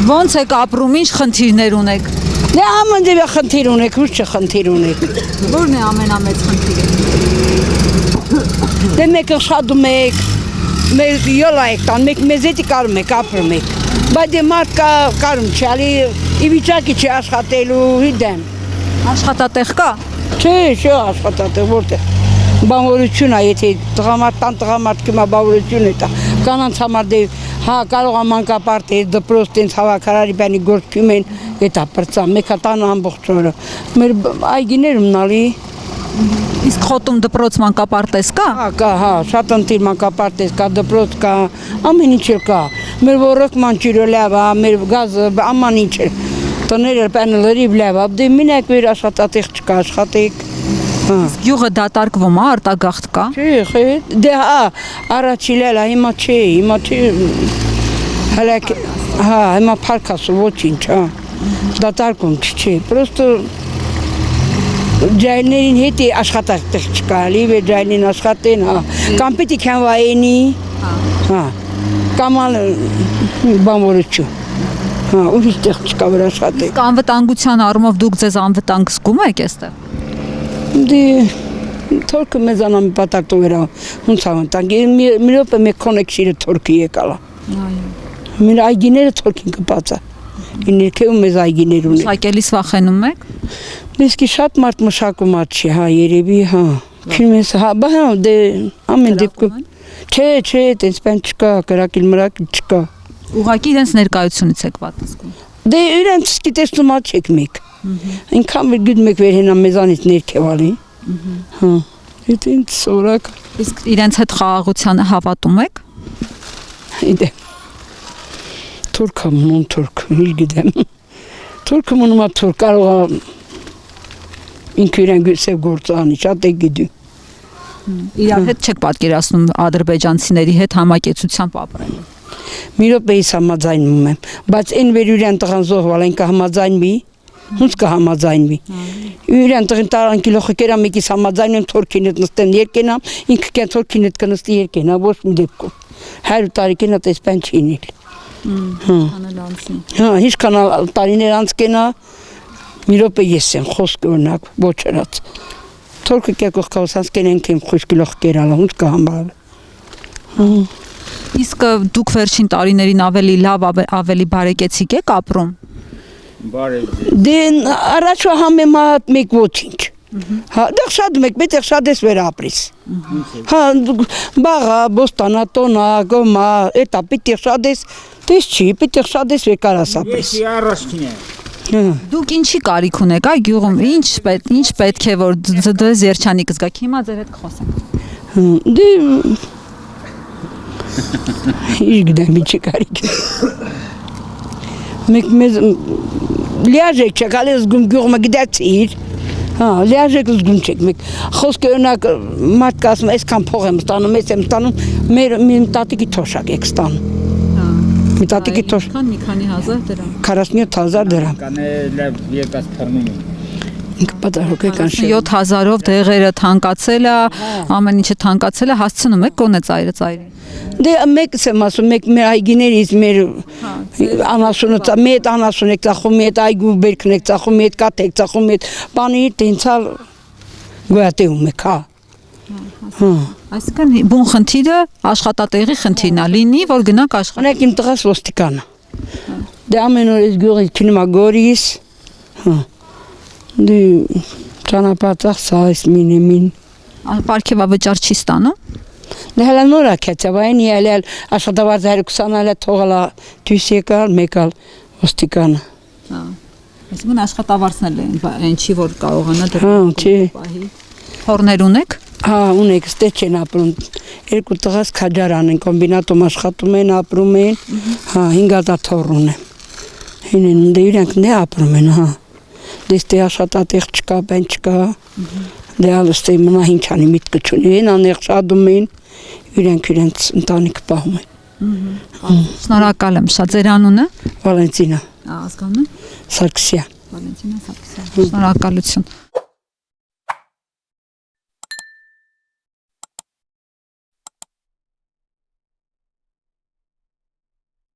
Ոնց եք ապրում, ինչ խնդիրներ ունեք։ Դե ամենևէ խնդիր ունեք, ոչ չէ խնդիր ունեք։ Որն է ամենամեծ խնդիրը։ Դե մեկը շադում եք, մեր յոլա եք տան, մեկ մեզ էտի կարում եք, ապրում եք։ Բայց դե մարդ կա կարում չի, ալի ի վիճակի չի աշխատելու, հիդեմ։ Աշխատատեղ կա։ Չէ, չէ աշխատատեղ, որտեղ։ Բանվորություն է, եթե տղամարդ կիմա բանվորություն է տա, կանանց համար դե, հա, կարող է մանկապարտ է, դպրոց տենց հավաքարարի բանի գործում են, էտա պրծա, մեկա տան ամբողջ օրը։ Մեր այգիներում նալի։ Իսկ խոտում դպրոց մանկապարտեզ կա։ Հա, կա, հա, շատ ընտիր մանկապարտեզ կա, դպրոց կա, ամեն ինչ էլ կա։ Մեր ոռոգման ջուրը լավ է, մեր գազը, աման ինչ է, տները պանը լրիվ լավ է, դե մինակ մեր աշխատատեղ չկա, աշխատեք։ Իսկ գյուղը դատարկվում է, արտագաղթ կա։ Չէ, դե հա, առաջիլ էլ, հիմա չէ, հələ, հա, հիմա պարկասու ոչինչ, հա, դատարկում չէ, պրոստը ջայլներին հետ է աշխատատեղ չկա, լիվ է ջայլին աշխատեն, հա, կամ պետք են վայենի, հա, կամ ալ բանվորություն, հա, ուրիշ տեղ չկա վր աշխատեք։ Իսկ անվտանգության առումով դուք ձեզ անվտանգ զգում եք այստեղ։ Դե թորքը մեզանա մի պատակտով էր, հունց անվտանգ, մի րոպե մեկ կոնեքսիրը թորքի եկալա։ Մեր այգիները թորքին կպած է, ներքևում մեզ այգիներ ունի։ Մշակելիս վախենում եք։ Իսկի շատ մարդ մշակում չի, հա, երևի, հա, քիմես, հա, բա հա, դե ամեն դեպքում, չէ, տենց բան չկա, կրակիլ մրակիլ չկա։ Ուղղակի իրենց ներկայությունից եք պատասխանում։ Դե իրենց գիտեսնում չեք մեկ, ինքան մեր գուտ մեկ վեր հենա մեզանից ներքև ալի, հա, հետ ինձ սորակ։ Իսկ իրենց հետ խաղաղությանը հավատում եք։ Իդե, թուրքը մնում թուրք, իր գիտեմ, թուրքը մնում թուրք, կարող ինք իրեն սև գործանի, շատ է գիդու։ Իրար հետ չեք պատկերացնում ադրբեջանցիների հետ համակեցությամբ ապրել։ Մի րոպեիս համաձայնում եմ, բայց այն վեր իրեն տղան զոհվալ, այն կհամաձայնվի, հունց կհամաձայնվի։ Իրեն տղին տարան կիլոխը կերա մեկիս համաձայնում եմ թորքին հետ նստեն երկենամ, ինքը կեն թորքին հետ կնստի երկենա, ոչ մի դեպքում։ 100 տարի կենա տես պեն չի ինել։ Հա, հիշքան տարիներ անց կենա, մի րոպե ես եմ, խոսք օրնակ, ոչ երած։ Թորքը կեկող կավսանց կենենք եմ խույս կիլոխ կերալը, հունց կհամարը։ Իսկ դուք վերջին տարիներին ավելի լավ, ավելի բարեկեցիկ եք ապրում։ Դե առաջվա համեմատ մեկ ոչինչ։ Հա, դեղ շատ մեկ, պետք շատ ես վեր ապրիս։ Հա, բաղա, բոստանա, տոնա, գոմա, էտա պետք շատ ես, տես չի, պետք շատ ես վեր կարաս ապրիս։ Եսի առաջքին է։ Դուք ինչի կարիք ունեք, այ գյուղում, ինչ պետք է, որ ձեզ երջանիկ զգաք, հիմա ձեր հետ կխոսենք։ Դե, իր գդեմ ինչի կարիք։ Մեկ մեզ լիաժեք չեք, ալի զգում գյուղումը գդացիր, հա, լիաժեք զգում չեք, մեկ խոսքը օրնակ մարդ կասում, այսքան փող եմ ստանում, ես եմ ստանում, մեր մի տատիկի թոշակ եք ստանում։ Մի տատիկի թոշակ։ Մի քանի հազար դրամ։ 47,000 դրամ։ Կանել եկած փռնում եմ։ Ինքը պատահոք եկան շետ։ 7000-ով դեղերը թանկացել է, ամեն ինչը թանկացել է, հասցնում եք գոնե ծայրը։ Դե մեկս եմ ասում, մեկ մեր այգիներից մեր անասունը, մի հետ անասուն եք ծախում, մի հետ այգու բերքն եք ծախում, մի հետ կաթ եք ծախում, մի հետ բանի տենցալ գոյատեում եք, հա։ Այսինքն բուն խնդիրը աշխատատեղի խնդիրն է, լինի, որ գնանք աշխատել։ Անեք իմ տղաս ոստիկանը։ Դե ամեն օր ես գյուղից չնիմա գորիս, հա։ Դե ճանապարհ այս մին։ Պարգևավճար չի ստանում։ Դե հələ նոր ակեցավ, այն ելել աշխատավարձ 120-ը թողալա դույս եկալ, մեկալ ոստիկանը։ Այսինքն աշխատավարձն էլ են չի, որ կարողանա Հա, չի։ Թորներ ունեք։ Հա, ունեք, ստե չեն ապրում, երկու տղաս քաջարան են, կոմբինատում աշխատում են, ապրում են, հա, 5 հատ թոր ունեմ, հին դե իրենք դե ապրում են, հա, դե ստե աշխատատեղ չկա, բեն չկա, դե ալստե մնա հինչանի միտքը չունի, են անեղ շադում են, իրենք ընտանիք պահում են։ Շնորհակալ եմ, շատ ձեր անունը։ Վալենտինա Ազգանունը։ Սարգսյան։ Վալենտինա Սարգսյան։ Շնորհակալություն։